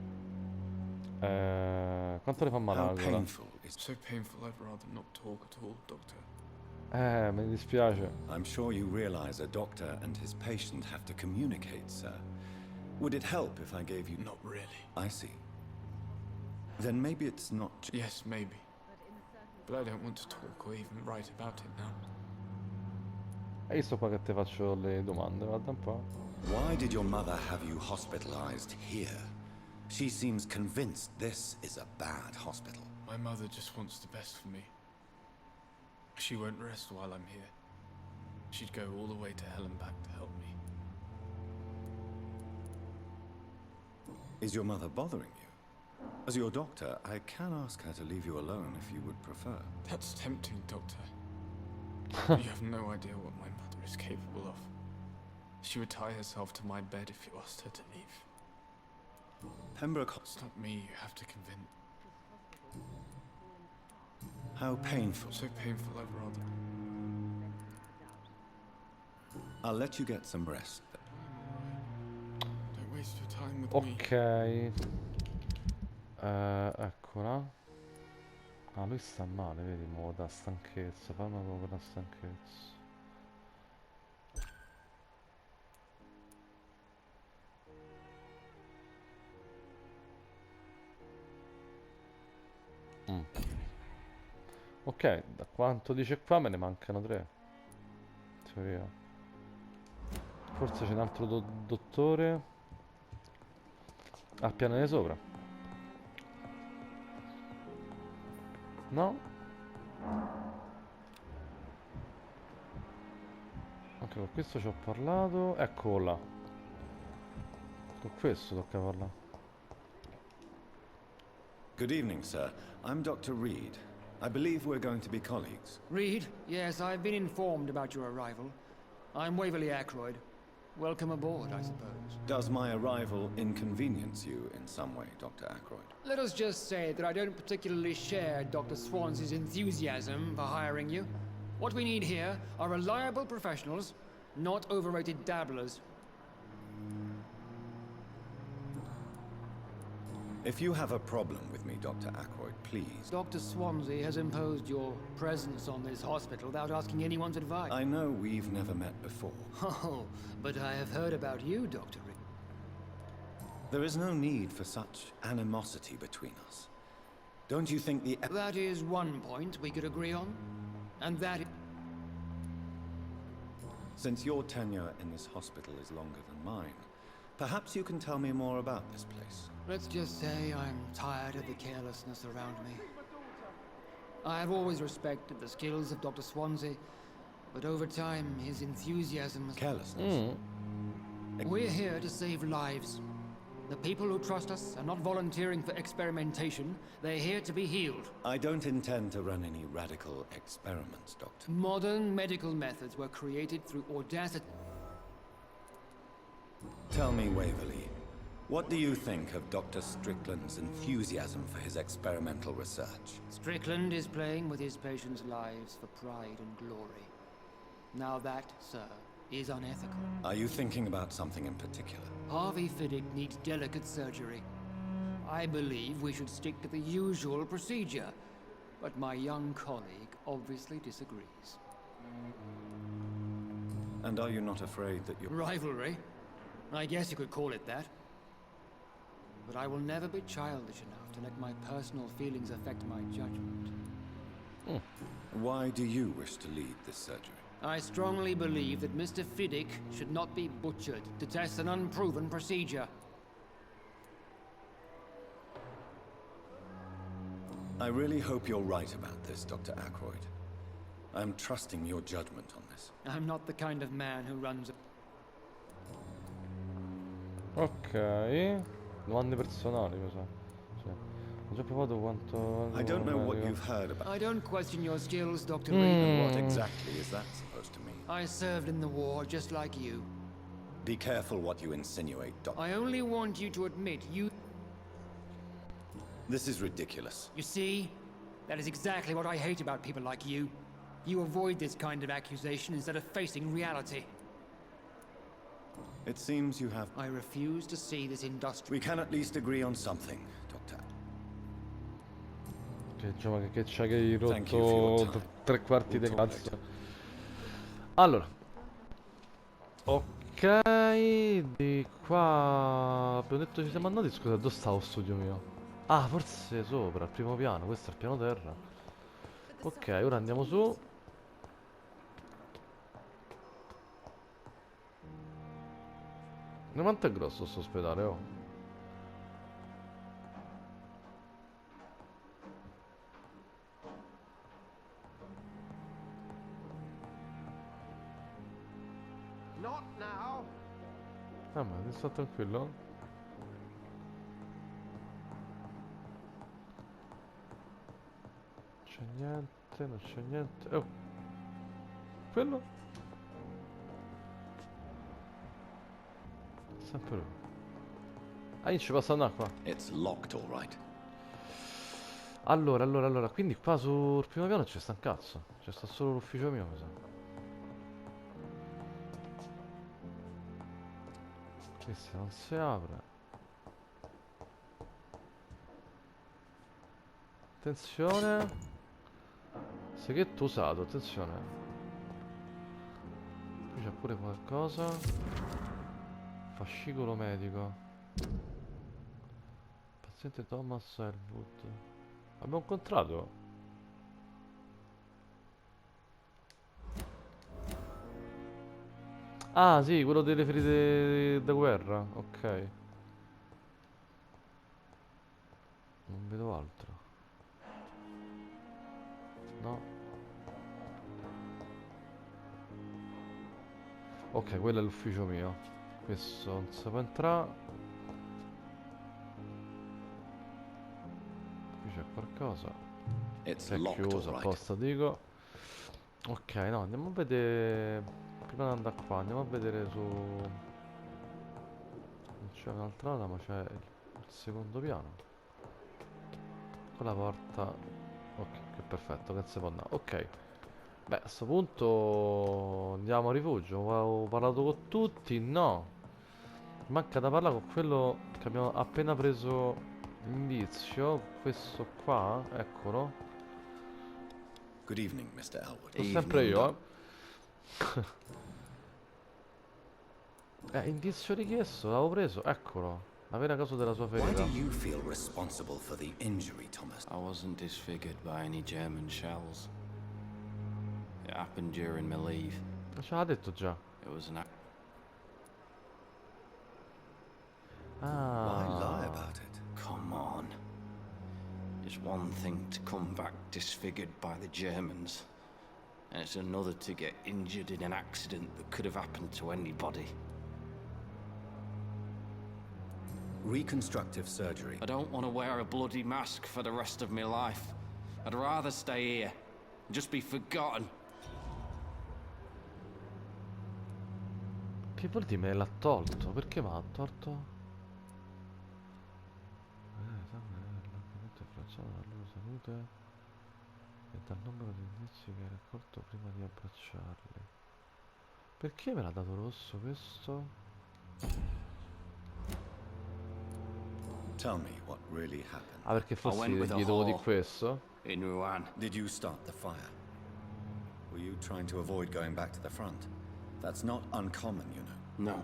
[SPEAKER 1] Quanto le fa male la
[SPEAKER 2] How
[SPEAKER 1] gola?
[SPEAKER 2] painful is
[SPEAKER 9] So painful I'd rather not talk at all, Doctor.
[SPEAKER 1] Mi dispiace.
[SPEAKER 2] I'm sure you realize a doctor and his patient have to communicate, sir. Would it help if I gave you...
[SPEAKER 9] Not really.
[SPEAKER 2] I see. Then maybe it's not...
[SPEAKER 9] Yes, maybe. But I don't want to talk or even write about it now.
[SPEAKER 1] E io sto qua che ti faccio le domande, guarda un po'.
[SPEAKER 2] Why did your mother have you hospitalized here? She seems convinced this is a bad hospital.
[SPEAKER 9] My mother just wants the best for me. She won't rest while I'm here. She'd go all the way to hell and back to help me.
[SPEAKER 2] Is your mother bothering you? As your doctor, I can ask her to leave you alone if you would prefer.
[SPEAKER 9] That's tempting, Doctor. You have no idea what my mother is capable of. She would tie herself to my bed if you asked her to leave.
[SPEAKER 2] Pembroke...
[SPEAKER 9] It's not me you have to convince.
[SPEAKER 2] How painful.
[SPEAKER 9] So painful I'd rather.
[SPEAKER 2] I'll let you get some rest.
[SPEAKER 9] Don't waste your time with me.
[SPEAKER 1] Ok. Eccola. Ah, lui sta male, vedi, mo da stanchezza. Farmaco per la stanchezza. Ok, da quanto dice qua me ne mancano 3. In teoria. Forse c'è un altro dottore al piano di sopra. No? Ok, con questo ci ho parlato. Eccolo là. Con questo tocca parlare.
[SPEAKER 2] Good evening, sir. I'm Dr. Reed. I believe we're going to be colleagues.
[SPEAKER 11] Reed, yes, I've been informed about your arrival. I'm Waverly Ackroyd. Welcome aboard, I suppose.
[SPEAKER 2] Does my arrival inconvenience you in some way, Dr. Ackroyd?
[SPEAKER 11] Let us just say that I don't particularly share Dr. Swansey's enthusiasm for hiring you. What we need here are reliable professionals, not overrated dabblers.
[SPEAKER 2] If you have a problem with me, Dr. Ackroyd, please.
[SPEAKER 11] Dr. Swansey has imposed your presence on this hospital without asking anyone's advice.
[SPEAKER 2] I know we've never met before.
[SPEAKER 11] Oh, but I have heard about you, Dr. Reed.
[SPEAKER 2] There is no need for such animosity between us. Don't you think the...
[SPEAKER 11] That is one point we could agree on. And that
[SPEAKER 2] Since your tenure in this hospital is longer than mine, perhaps you can tell me more about this place.
[SPEAKER 11] Let's just say I'm tired of the carelessness around me. I have always respected the skills of Dr. Swansey, but over time, his enthusiasm has...
[SPEAKER 2] Carelessness?
[SPEAKER 11] We're here to save lives. The people who trust us are not volunteering for experimentation. They're here to be healed.
[SPEAKER 2] I don't intend to run any radical experiments, Doctor.
[SPEAKER 11] Modern medical methods were created through audacity.
[SPEAKER 2] Tell me, Waverly, what do you think of Dr. Strickland's enthusiasm for his experimental research?
[SPEAKER 11] Strickland is playing with his patients' lives for pride and glory. Now that, sir, is unethical.
[SPEAKER 2] Are you thinking about something in particular?
[SPEAKER 11] Harvey Fiddick needs delicate surgery. I believe we should stick to the usual procedure, but my young colleague obviously disagrees.
[SPEAKER 2] And are you not afraid that your...
[SPEAKER 11] Rivalry? I guess you could call it that. But I will never be childish enough to let my personal feelings affect my judgment.
[SPEAKER 2] Why do you wish to lead this surgery?
[SPEAKER 11] I strongly believe that Mr. Fiddick should not be butchered to test an unproven procedure.
[SPEAKER 2] I really hope you're right about this, Dr. Ackroyd. I'm trusting your judgment on this.
[SPEAKER 11] I'm not the kind of man who runs a...
[SPEAKER 1] Ok. Domande personali, cosa? Cioè, ho già provato quanto...
[SPEAKER 2] I don't know what you've heard about.
[SPEAKER 11] I don't question your skills, Dr.
[SPEAKER 2] And what exactly is that supposed to mean?
[SPEAKER 11] I served in the war just like you.
[SPEAKER 2] Be careful what you insinuate, Doctor.
[SPEAKER 11] I only want you to admit you...
[SPEAKER 2] This is ridiculous.
[SPEAKER 11] You see? That is exactly what I hate about people like you. You avoid this kind of accusation instead of facing reality.
[SPEAKER 2] It seems you have...
[SPEAKER 11] I refuse to see this industry...
[SPEAKER 2] We can at least agree on something, Doctor.
[SPEAKER 1] Che diciamo che c'ha che hai
[SPEAKER 2] Thank you for your
[SPEAKER 1] rotto
[SPEAKER 2] time.
[SPEAKER 1] tre quarti
[SPEAKER 2] We'll
[SPEAKER 1] del
[SPEAKER 2] talk
[SPEAKER 1] cazzo.
[SPEAKER 2] later.
[SPEAKER 1] Allora. Ok, di qua abbiamo detto ci siamo andati, scusa, dove sta lo studio mio? Ah, forse sopra, al primo piano, questo è il piano terra. Ok, ora andiamo su. Ma quanto è grosso sto ospedale, oh?
[SPEAKER 12] Not now.
[SPEAKER 1] Ah, ma sta tranquillo? C'è niente, non c'è niente. Oh. Quello? Sempre lui. Ah, io ci passa un'acqua.
[SPEAKER 2] It's locked, all right.
[SPEAKER 1] Allora, quindi qua sul primo piano c'è sta un cazzo. C'è sta solo l'ufficio mio, mi sa. Questo non si apre. Attenzione. Segreto usato, attenzione. Qui c'è pure qualcosa. Fascicolo medico. Paziente Thomas Elwood. Abbiamo incontrato. Ah sì, quello delle ferite da guerra. Ok. Non vedo altro. No. Ok, quello è l'ufficio mio. Questo non si può entrare. Qui c'è qualcosa. È chiuso apposta, dico. Ok, no, andiamo a vedere. Prima di andare qua, andiamo a vedere su... Non c'è un'altra ma c'è il secondo piano. Con la porta... Ok, che perfetto, che si può andare. Ok. Beh, a sto punto andiamo a rifugio. Ho parlato con tutti? No. Manca da parlare con quello che abbiamo appena preso l'indizio. Questo qua, eccolo.
[SPEAKER 2] Good evening, Mr. Elwood.
[SPEAKER 1] Sono sempre io, indizio richiesto, l'avevo preso, eccolo. La vera causa della sua
[SPEAKER 2] Why
[SPEAKER 1] ferita.
[SPEAKER 2] do you feel responsible for the injury, Thomas?
[SPEAKER 5] I wasn't disfigured by any German shells. It happened during my leave.
[SPEAKER 1] Ce l'ha detto già.
[SPEAKER 5] It was an
[SPEAKER 2] Why lie
[SPEAKER 1] Ah.
[SPEAKER 2] about it?
[SPEAKER 5] Come on. It's one thing to come back disfigured by the Germans, and it's another to get injured in an accident that could have happened to anybody.
[SPEAKER 2] Reconstructive surgery.
[SPEAKER 5] I don't want to wear a bloody mask for the rest of my life. I'd rather stay here and just be forgotten.
[SPEAKER 1] Che vuol dire me l'ha tolto? Perché mi ha tolto? L'argomento è influenzato dalla loro salute e dal numero di indizi che hai raccolto prima di abbracciarli. Perché me l'ha dato rosso questo?
[SPEAKER 2] Tell me what really happened.
[SPEAKER 1] Ah, perché
[SPEAKER 5] I
[SPEAKER 1] fossi
[SPEAKER 5] went with a
[SPEAKER 1] gli devo di
[SPEAKER 5] whore.
[SPEAKER 1] questo?
[SPEAKER 5] In Rouen.
[SPEAKER 2] Did you start the fire? Were you trying to avoid going back to the front? That's not uncommon, you know.
[SPEAKER 5] No.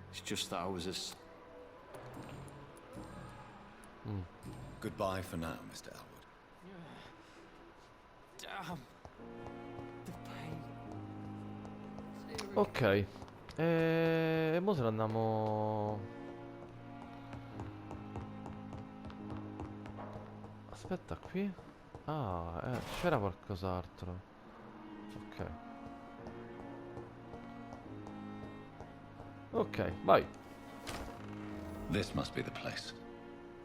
[SPEAKER 5] It's just that I was as...
[SPEAKER 2] Goodbye for now, Mr. Elwood.
[SPEAKER 1] Ok. E mo se ne andiamo. Aspetta qui. Ah, c'era qualcos'altro. Ok. Ok, vai.
[SPEAKER 2] This must be the place.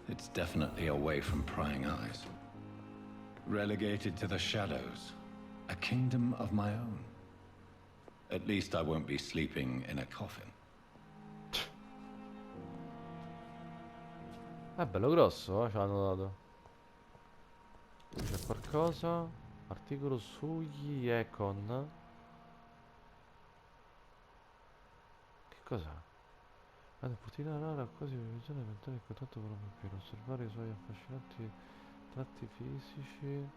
[SPEAKER 2] It's definitely away from prying eyes. Relegated to the shadows. A kingdom of my own. At least I won't be sleeping in a coffin.
[SPEAKER 1] È bello grosso, ci hanno dato. C'è qualcosa? Articolo sugli Econ. Che cos'è? La nipotina rara ha quasi un'illusione mentale in contatto con un vampiro. Osservare i suoi affascinanti tratti fisici.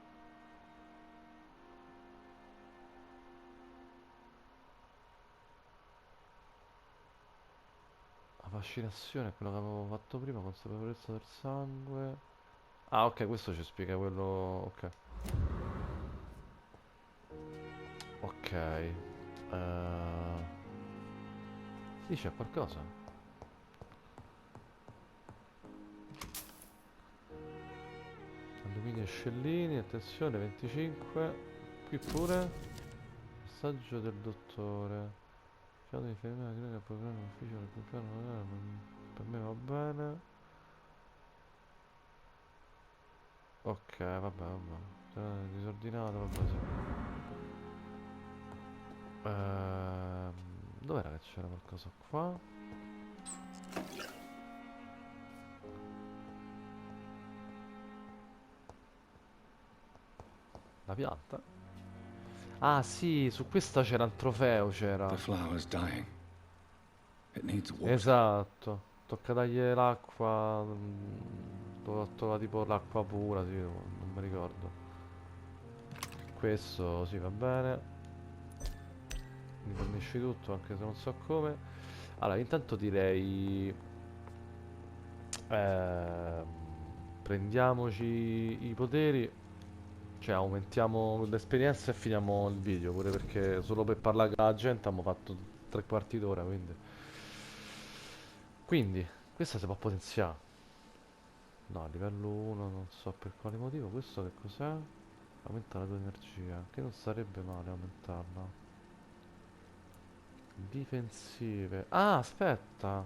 [SPEAKER 1] La fascinazione è quello che avevo fatto prima, consapevolezza del sangue. Ah, ok, questo ci spiega quello. Ok. Ok. Sì, c'è qualcosa. Alluminio e scellini, attenzione, 25. Qui pure. Messaggio del dottore. Fiato di infermiere, credo che il programma ufficio del compiano, per me va bene. Ok, vabbè. Disordinato, vabbè, sì. Dov'era che c'era qualcosa qua? La pianta? Ah sì, su questa c'era un trofeo, c'era.
[SPEAKER 2] The flower's dying. It needs water.
[SPEAKER 1] Esatto. Tocca dargli l'acqua. Trova tipo l'acqua pura, sì, non mi ricordo. Questo sì, va bene. Mi fornisci tutto, anche se non so come. Allora, intanto direi prendiamoci i poteri. Cioè, aumentiamo l'esperienza e finiamo il video. Pure perché solo per parlare con la gente abbiamo fatto 3 quarti d'ora, quindi questa si può potenziare. No, livello 1 non so per quale motivo. Questo che cos'è? Aumenta la tua energia, che non sarebbe male aumentarla. Difensive. Ah, aspetta.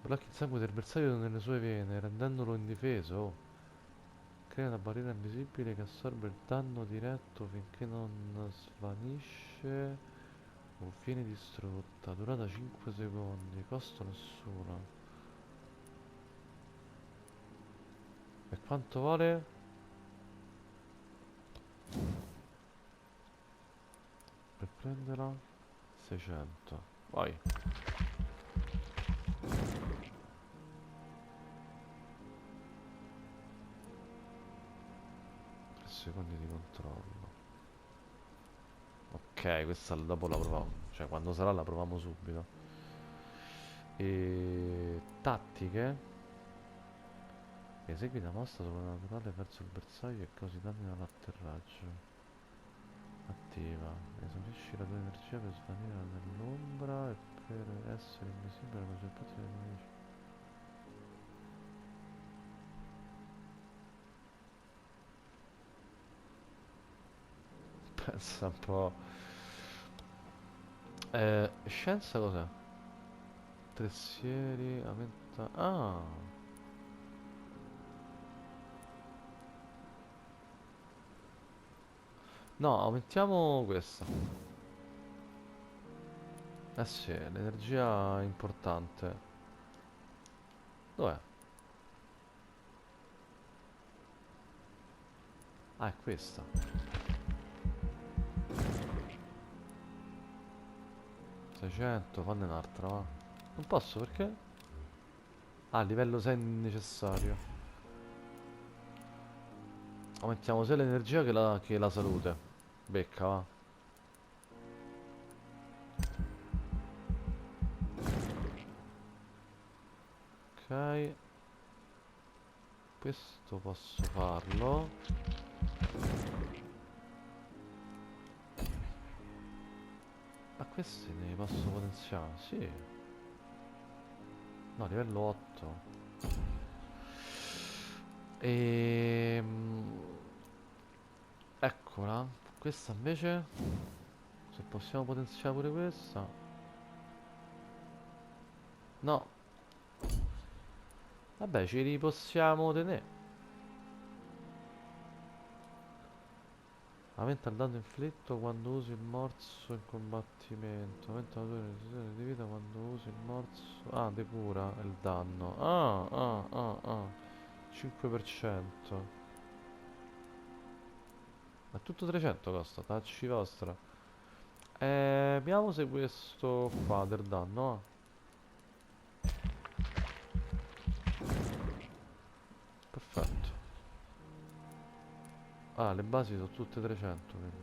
[SPEAKER 1] Blocchi il sangue del bersaglio nelle sue vene, rendendolo indifeso. Crea una barriera invisibile che assorbe il danno diretto finché non svanisce o viene distrutta. Durata 5 secondi, costo nessuno. E quanto vale? Per prenderla 600. Vai. 3 secondi di controllo. Ok, questa dopo la proviamo. Cioè, quando sarà la proviamo subito. E tattiche. Esegui una mossa soprannaturale verso il bersaglio e causi danni all'atterraggio. Attiva. Esaurisci la tua energia per svanire nell'ombra e per essere invisibile alla maggior parte dei nemici. Pensa un po'. Scienza cos'è? Tressieri, aumenta. Ah! No, aumentiamo questa. Eh sì, l'energia è importante. Dov'è? Ah, è questa. 600, fanne un'altra, va. Non posso perché? Ah, livello 6 necessario. Aumentiamo sia l'energia che la salute. Becca, va. Ok. Questo posso farlo. Ma questi ne posso potenziare? Sì. No, livello 8. Eccola. Questa invece, se possiamo potenziare pure questa. No. Vabbè, ci li possiamo tenere. Aumenta il danno inflitto quando usi il morso in combattimento. Aumenta la tua resistenza di vita quando usi il morso. Ah, depura il danno. Ah. 5%. Ma tutto 300 costa, tacci vostra. Vediamo se questo qua del danno. Perfetto. Ah, le basi sono tutte 300, quindi.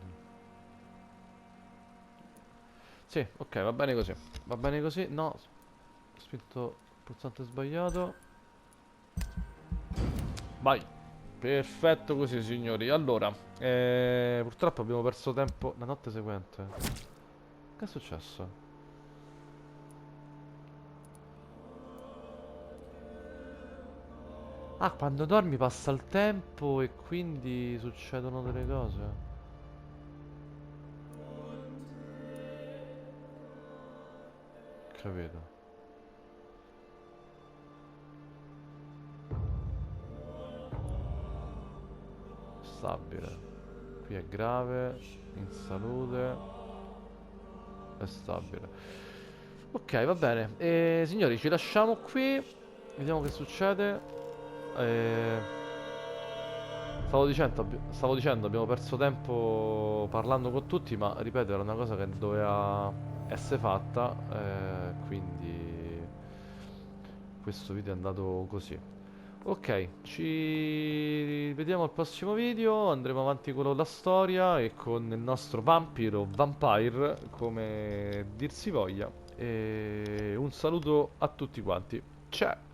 [SPEAKER 1] Sì, ok, va bene così. Va bene così. No, ho spinto il pulsante sbagliato. Vai. Perfetto così, signori. Allora, purtroppo abbiamo perso tempo la notte seguente. Che è successo? Ah, quando dormi passa il tempo e quindi succedono delle cose. Capito. Stabile. Qui è grave. In salute. È stabile. Ok, va bene. Signori, ci lasciamo qui. Vediamo che succede. Stavo dicendo, abbiamo perso tempo parlando con tutti, ma ripeto, era una cosa che doveva essere fatta, quindi questo video è andato così. Ok, ci vediamo al prossimo video, andremo avanti con la storia e con il nostro Vampyr o Vampyr, come dir si voglia. E un saluto a tutti quanti. Ciao!